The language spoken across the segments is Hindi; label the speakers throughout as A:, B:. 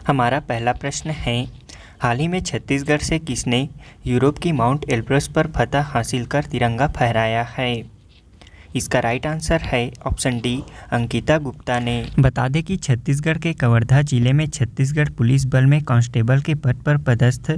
A: हमारा पहला प्रश्न है, हाल ही में छत्तीसगढ़ से किसने यूरोप की माउंट एल्ब्रस पर फतह हासिल कर तिरंगा फहराया है? इसका राइट आंसर है ऑप्शन डी, अंकिता गुप्ता ने। बता दें कि छत्तीसगढ़ के कवर्धा जिले में छत्तीसगढ़ पुलिस बल में कांस्टेबल के पद पर पदस्थ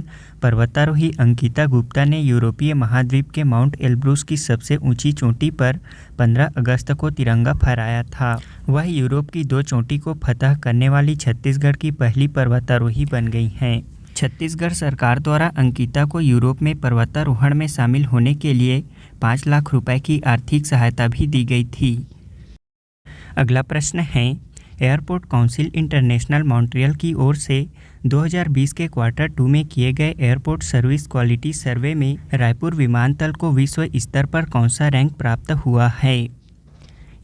A: पर्वतारोही अंकिता गुप्ता ने यूरोपीय महाद्वीप के माउंट एल्ब्रस की सबसे ऊंची चोटी पर 15 अगस्त को तिरंगा फहराया था। वह यूरोप की 2 चोटी को फतह करने वाली छत्तीसगढ़ की पहली पर्वतारोही बन गई हैं। छत्तीसगढ़ सरकार द्वारा अंकिता को यूरोप में पर्वतारोहण में शामिल होने के लिए 5 लाख रुपए की आर्थिक सहायता भी दी गई थी। अगला प्रश्न है, एयरपोर्ट काउंसिल इंटरनेशनल मॉन्ट्रियल की ओर से 2020 के क्वार्टर 2 में किए गए एयरपोर्ट सर्विस क्वालिटी सर्वे में रायपुर विमानतल को विश्व स्तर पर कौन सा रैंक प्राप्त हुआ है?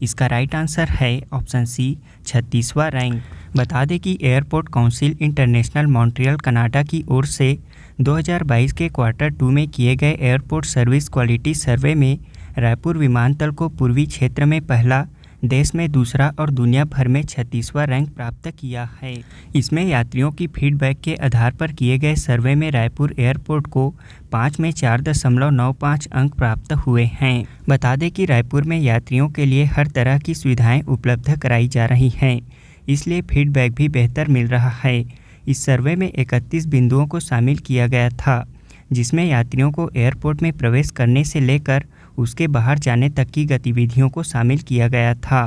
A: इसका राइट आंसर है ऑप्शन सी, 36वां रैंक। बता दें कि airport council international Montreal Canada की ओर से 2022 के क्वार्टर 2 में किए गए एयरपोर्ट सर्विस क्वालिटी सर्वे में रायपुर विमानतल को पूर्वी क्षेत्र में पहला, देश में दूसरा और दुनिया भर में 36वां रैंक प्राप्त किया है। इसमें यात्रियों की फीडबैक के आधार पर किए गए सर्वे में रायपुर एयरपोर्ट को 5 में 4.95 अंक प्राप्त हुए हैं। बता दें कि रायपुर में यात्रियों के लिए हर तरह की सुविधाएं उपलब्ध कराई जा रही हैं, इसलिए फीडबैक भी बेहतर मिल रहा है। इस सर्वे में 31 बिंदुओं को शामिल किया गया था, जिसमें यात्रियों को एयरपोर्ट में प्रवेश करने से लेकर उसके बाहर जाने तक की गतिविधियों को शामिल किया गया था।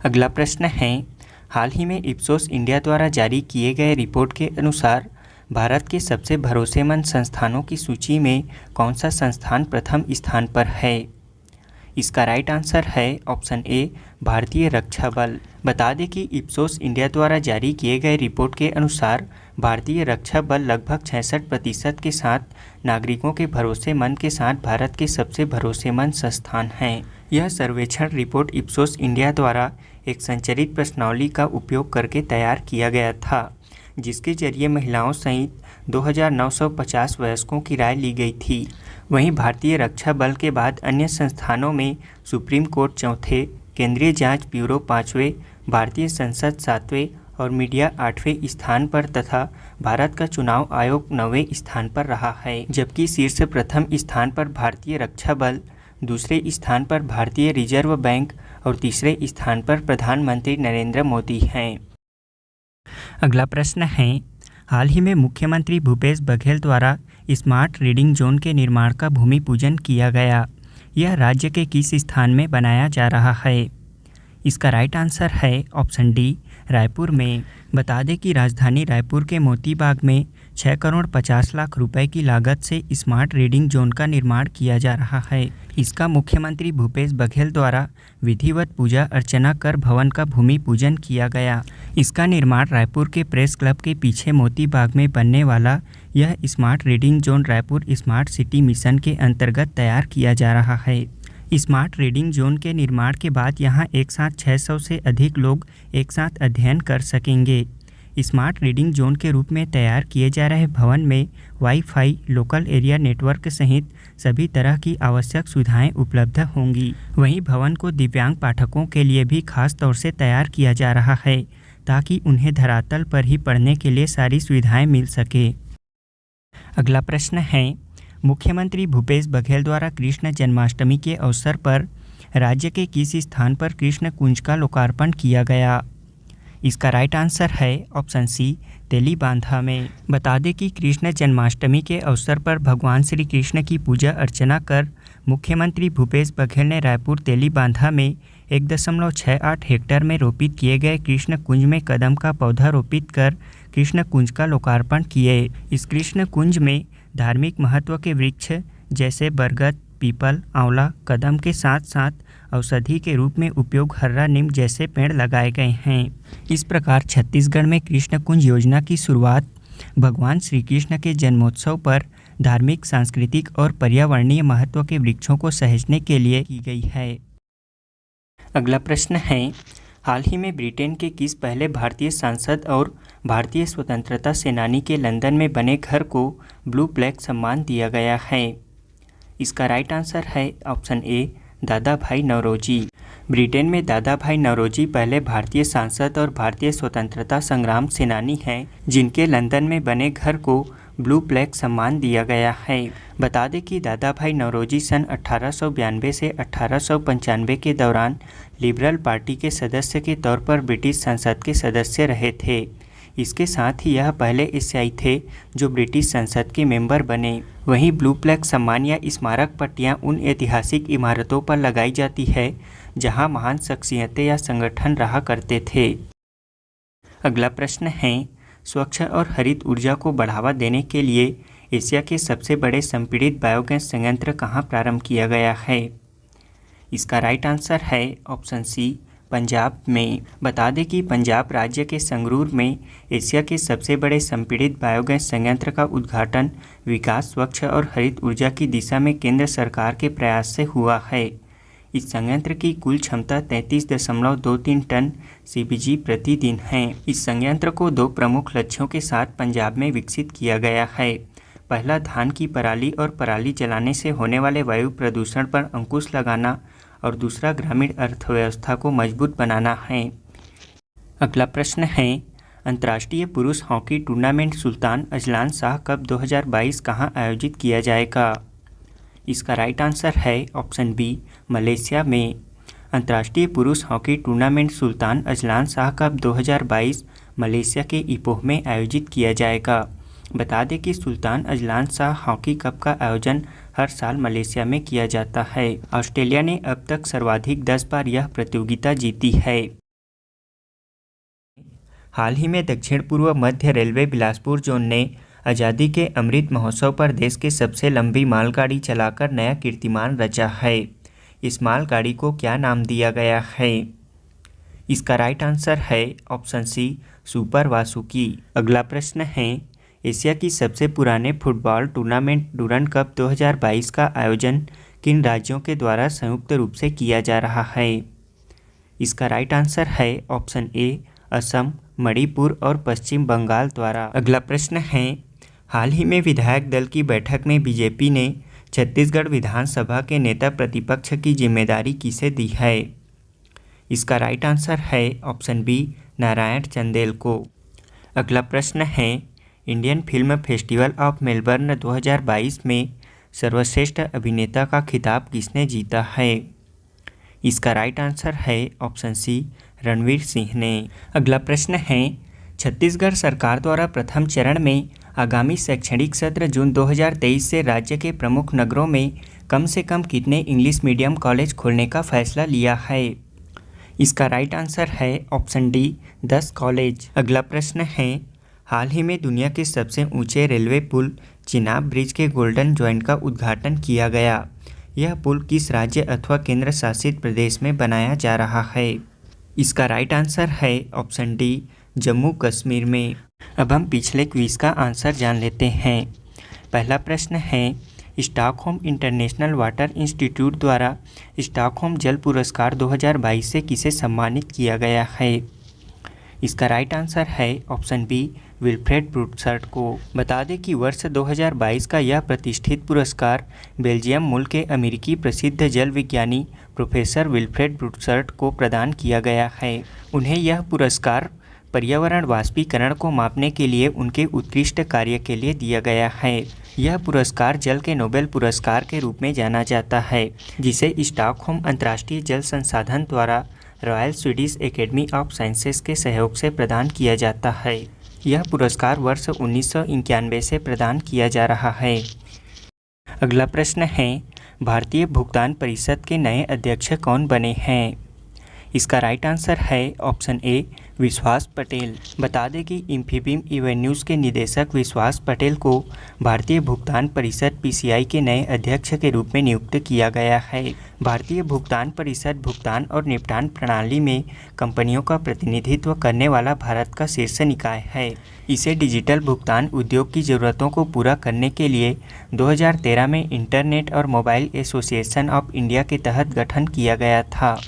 A: अगला प्रश्न है, हाल ही में इप्सोस इंडिया द्वारा जारी किए गए रिपोर्ट के अनुसार भारत के सबसे भरोसेमंद संस्थानों की सूची में कौन सा संस्थान प्रथम स्थान पर है? इसका राइट आंसर है ऑप्शन ए, भारतीय रक्षा बल। बता दें कि इप्सोस इंडिया द्वारा जारी किए गए रिपोर्ट के अनुसार भारतीय रक्षा बल लगभग 66% के साथ नागरिकों के भरोसेमंद के साथ भारत के सबसे भरोसेमंद संस्थान हैं। यह सर्वेक्षण रिपोर्ट इप्सोस इंडिया द्वारा एक संचलित प्रश्नावली का उपयोग करके तैयार किया गया था, जिसके जरिए महिलाओं सहित 2950 वयस्कों की राय ली गई थी। वहीं भारतीय रक्षा बल के बाद अन्य संस्थानों में सुप्रीम कोर्ट 4थे, केंद्रीय जांच ब्यूरो 5वें, भारतीय संसद 7वें और मीडिया 8वें स्थान पर तथा भारत का चुनाव आयोग 9वें स्थान पर रहा है। जबकि शीर्ष प्रथम स्थान पर भारतीय रक्षा बल, दूसरे स्थान पर भारतीय रिजर्व बैंक और तीसरे स्थान पर प्रधानमंत्री नरेंद्र मोदी हैं। अगला प्रश्न है, हाल ही में मुख्यमंत्री भूपेश बघेल द्वारा स्मार्ट रीडिंग जोन के निर्माण का भूमि पूजन किया गया। यह राज्य के किस स्थान में बनाया जा रहा है? इसका राइट आंसर है ऑप्शन डी, रायपुर में। बता दें कि राजधानी रायपुर के मोती बाग में 6 करोड़ 50 लाख रुपए की लागत से स्मार्ट रीडिंग जोन का निर्माण किया जा रहा है। इसका मुख्यमंत्री भूपेश बघेल द्वारा विधिवत पूजा अर्चना कर भवन का भूमि पूजन किया गया। इसका निर्माण रायपुर के प्रेस क्लब के पीछे मोती बाग में बनने वाला यह smart reading zone Raipur smart city mission के अंतर्गत तैयार किया जा रहा है। स्मार्ट रीडिंग जोन के निर्माण के बाद यहां एक साथ 600 से अधिक लोग एक साथ अध्ययन कर सकेंगे। स्मार्ट रीडिंग जोन के रूप में तैयार किए जा रहे भवन में वाईफाई, लोकल एरिया नेटवर्क सहित सभी तरह की आवश्यक सुविधाएं उपलब्ध होंगी। वहीं भवन को दिव्यांग पाठकों के लिए भी खास तौर से तैयार किया जा रहा है, ताकि उन्हें धरातल पर ही पढ़ने के लिए सारी सुविधाएं मिल सके। अगला प्रश्न है, मुख्यमंत्री भूपेश बघेल द्वारा कृष्ण जन्माष्टमी के अवसर पर राज्य के किस स्थान पर कृष्ण कुंज का लोकार्पण किया गया? इसका राइट आंसर है ऑप्शन सी, तेलीबांधा में। बता दें कि कृष्ण जन्माष्टमी के अवसर पर भगवान श्री कृष्ण की पूजा अर्चना कर मुख्यमंत्री भूपेश बघेल ने रायपुर तेलीबांधा में 1.68 हेक्टेयर में रोपित किए गए कृष्ण कुंज में कदम का पौधा रोपित कर कृष्ण कुंज का लोकार्पण किए। इस कृष्ण कुंज में धार्मिक महत्व के वृक्ष जैसे बरगद, पीपल, आंवला, कदम के साथ साथ औषधि के रूप में उपयोग हर्रा नीम जैसे पेड़ लगाए गए हैं। इस प्रकार छत्तीसगढ़ में कृष्ण कुंज योजना की शुरुआत भगवान श्री कृष्ण के जन्मोत्सव पर धार्मिक, सांस्कृतिक और पर्यावरणीय महत्व के वृक्षों को सहेजने के लिए की गई है। अगला प्रश्न है, हाल ही में ब्रिटेन के किस पहले भारतीय सांसद और भारतीय स्वतंत्रता सेनानी के लंदन में बने घर को ब्लू प्लेग सम्मान दिया गया है? इसका राइट आंसर है ऑप्शन ए, दादा भाई नौरोजी। ब्रिटेन में दादा भाई नौरोजी पहले भारतीय सांसद और भारतीय स्वतंत्रता संग्राम सेनानी हैं, जिनके लंदन में बने घर को ब्लू प्लेग सम्मान दिया गया है। बता दें कि दादा भाई नौरोजी सन 1892 से 1895 के दौरान लिबरल पार्टी के सदस्य के तौर पर ब्रिटिश संसद के सदस्य रहे थे। इसके साथ ही यह पहले एशियाई थे जो ब्रिटिश संसद के मेंबर बने। वहीं ब्लू प्लेग सम्मान या स्मारक पट्टियां उन ऐतिहासिक इमारतों पर लगाई जाती है जहां महान शख्सियतें या संगठन रहा करते थे। अगला प्रश्न है, स्वच्छ और हरित ऊर्जा को बढ़ावा देने के लिए एशिया के सबसे बड़े संपीड़ित बायोगैस संयंत्र कहाँ प्रारंभ किया गया है? इसका राइट आंसर है ऑप्शन सी, पंजाब में। बता दें कि पंजाब राज्य के संगरूर में एशिया के सबसे बड़े संपीड़ित बायोगैस संयंत्र का उद्घाटन विकास, स्वच्छ और हरित ऊर्जा की दिशा में केंद्र सरकार के प्रयास से हुआ है। इस संयंत्र की कुल क्षमता 33.23 टन सीपीजी प्रतिदिन है। इस संयंत्र को 2 प्रमुख लक्ष्यों के साथ पंजाब में विकसित किया गया है। पहला, धान की पराली और पराली जलाने से होने वाले वायु प्रदूषण पर अंकुश लगाना और दूसरा, ग्रामीण अर्थव्यवस्था को मजबूत बनाना है। अगला प्रश्न है, अंतर्राष्ट्रीय पुरुष hockey tournament Sultan Azlan Shah cup 2022 कहाँ आयोजित किया जाएगा? इसका राइट आंसर है ऑप्शन बी, मलेशिया में। अंतर्राष्ट्रीय पुरुष hockey tournament Sultan Azlan Shah cup 2022 Malaysia के इपोह में आयोजित किया जाएगा। बता दें कि Sultan Azlan Shah hockey cup का आयोजन हर साल मलेशिया में किया जाता है। ऑस्ट्रेलिया ने अब तक सर्वाधिक 10 बार यह प्रतियोगिता जीती है। हाल ही में दक्षिण पूर्व मध्य रेलवे बिलासपुर जोन ने आज़ादी के अमृत महोत्सव पर देश के सबसे लंबी मालगाड़ी चलाकर नया कीर्तिमान रचा है। इस मालगाड़ी को क्या नाम दिया गया है? इसका राइट आंसर है ऑप्शन सी, सुपर वासुकी। अगला प्रश्न है, एशिया की सबसे पुराने फुटबॉल टूर्नामेंट डूरंड कप 2022 का आयोजन किन राज्यों के द्वारा संयुक्त रूप से किया जा रहा है? इसका राइट आंसर है ऑप्शन ए, असम, मणिपुर और पश्चिम बंगाल द्वारा। अगला प्रश्न है, हाल ही में विधायक दल की बैठक में बीजेपी ने छत्तीसगढ़ विधानसभा के नेता प्रतिपक्ष की जिम्मेदारी किसे दी है? इसका राइट आंसर है ऑप्शन बी, नारायण चंदेल को। अगला प्रश्न है, Indian film festival of Melbourne 2022 में सर्वश्रेष्ठ अभिनेता का खिताब किसने जीता है? इसका राइट आंसर है ऑप्शन सी, रणवीर सिंह ने। अगला प्रश्न है, छत्तीसगढ़ सरकार द्वारा प्रथम चरण में आगामी शैक्षणिक सत्र जून 2023 से राज्य के प्रमुख नगरों में कम से कम कितने इंग्लिश मीडियम कॉलेज खोलने का फैसला लिया है? इसका राइट आंसर है ऑप्शन डी, 10 कॉलेज। अगला प्रश्न है, हाल ही में दुनिया के सबसे ऊंचे रेलवे पुल चिनाब ब्रिज के गोल्डन जॉइंट का उद्घाटन किया गया। यह पुल किस राज्य अथवा केंद्र शासित प्रदेश में बनाया जा रहा है? इसका राइट आंसर है ऑप्शन डी, जम्मू कश्मीर में। अब हम पिछले क्विज का आंसर जान लेते हैं। पहला प्रश्न है, स्टॉकहोम इंटरनेशनल वाटर इंस्टीट्यूट द्वारा स्टॉकहोम जल पुरस्कार 2022 से किसे सम्मानित किया गया है? इसका राइट आंसर है ऑप्शन बी, विल्फ्रेड ब्रूटसर्ट को। बता दें कि वर्ष 2022 का यह प्रतिष्ठित पुरस्कार बेल्जियम मूल के अमेरिकी प्रसिद्ध जल विज्ञानी प्रोफेसर विल्फ्रेड ब्रूटसर्ट को प्रदान किया गया है। उन्हें यह पुरस्कार पर्यावरण वाष्पीकरण को मापने के लिए उनके उत्कृष्ट कार्य के लिए दिया गया है। यह पुरस्कार जल के नोबेल पुरस्कार के रूप में जाना जाता है, जिसे स्टॉकहोम अंतर्राष्ट्रीय जल संसाधन द्वारा royal Swedish academy of sciences के सहयोग से प्रदान किया जाता है। यह पुरस्कार वर्ष 1991 से प्रदान किया जा रहा है। अगला प्रश्न है, भारतीय भुगतान परिषद के नए अध्यक्ष कौन बने हैं? इसका राइट आंसर है ऑप्शन ए, विश्वास पटेल। बता दें कि इंफीबीम एवेन्यूज़ के निदेशक विश्वास पटेल को भारतीय भुगतान परिषद पीसीआई के नए अध्यक्ष के रूप में नियुक्त किया गया है। भारतीय भुगतान परिषद भुगतान और निपटान प्रणाली में कंपनियों का प्रतिनिधित्व करने वाला भारत का शीर्ष निकाय है। इसे डिजिटल भुगतान उद्योग की ज़रूरतों को पूरा करने के लिए 2013 में इंटरनेट और मोबाइल एसोसिएशन ऑफ इंडिया के तहत गठन किया गया था।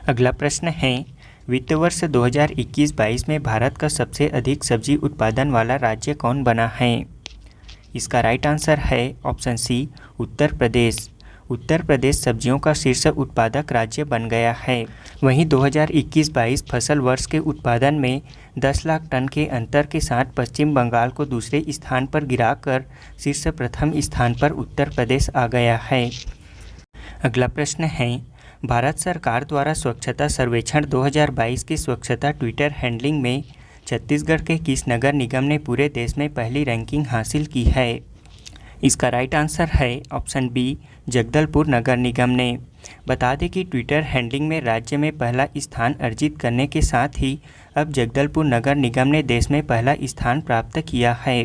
A: अगला प्रश्न है, वित्त वर्ष 2021-22 में भारत का सबसे अधिक सब्जी उत्पादन वाला राज्य कौन बना है? इसका राइट आंसर है ऑप्शन सी, उत्तर प्रदेश। उत्तर प्रदेश सब्जियों का शीर्ष उत्पादक राज्य बन गया है। वहीं 2021-22 फसल वर्ष के उत्पादन में 10 लाख टन के अंतर के साथ पश्चिम बंगाल को दूसरे स्थान पर गिराकर शीर्ष प्रथम स्थान पर उत्तर प्रदेश आ गया है। अगला प्रश्न है, भारत सरकार द्वारा स्वच्छता सर्वेक्षण 2022 की स्वच्छता ट्विटर हैंडलिंग में छत्तीसगढ़ के किस नगर निगम ने पूरे देश में पहली रैंकिंग हासिल की है? इसका राइट आंसर है ऑप्शन बी, जगदलपुर नगर निगम ने। बता दें कि ट्विटर हैंडलिंग में राज्य में पहला स्थान अर्जित करने के साथ ही अब जगदलपुर नगर निगम ने देश में पहला स्थान प्राप्त किया है।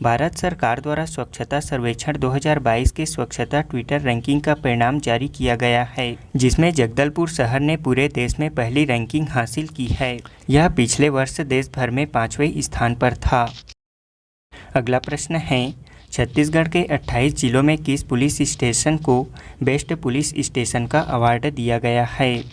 A: भारत सरकार द्वारा स्वच्छता सर्वेक्षण 2022 के स्वच्छता ट्विटर रैंकिंग का परिणाम जारी किया गया है, जिसमें जगदलपुर शहर ने पूरे देश में पहली रैंकिंग हासिल की है। यह पिछले वर्ष देश भर में 5वें स्थान पर था। अगला प्रश्न है, छत्तीसगढ़ के 28 जिलों में किस पुलिस स्टेशन को बेस्ट पुलिस स्टेशन का अवार्ड दिया गया है?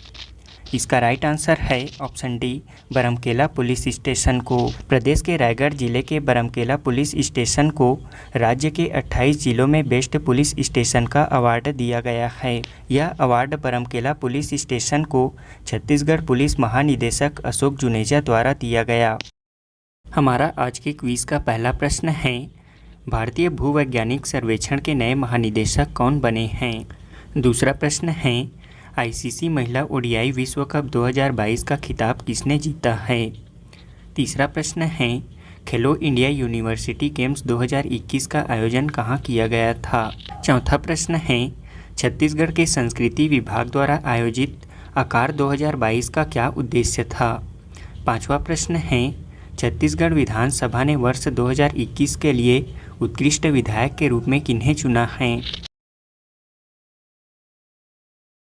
A: इसका राइट आंसर है option D, Baramkela police station को। प्रदेश के रायगढ़ जिले के बरमकेला पुलिस स्टेशन को राज्य के 28 जिलों में बेस्ट पुलिस स्टेशन का अवार्ड दिया गया है। यह अवार्ड बरमकेला पुलिस स्टेशन को छत्तीसगढ़ पुलिस महानिदेशक अशोक जुनेजा द्वारा दिया गया। हमारा आज के क्विज का पहला प्रश्न है, भारतीय भूवैज्ञानिक सर्वेक्षण के नए महानिदेशक कौन बने हैं? दूसरा प्रश्न है, आईसीसी महिला ओडीआई विश्व कप 2022 का खिताब किसने जीता है? तीसरा प्रश्न है, खेलो इंडिया यूनिवर्सिटी गेम्स 2021 का आयोजन कहाँ किया गया था? चौथा प्रश्न है, छत्तीसगढ़ के संस्कृति विभाग द्वारा आयोजित आकार 2022 का क्या उद्देश्य था? पांचवा प्रश्न है, छत्तीसगढ़ विधानसभा ने वर्ष 2021 के लिए उत्कृष्ट विधायक के रूप में किन्हें चुना है?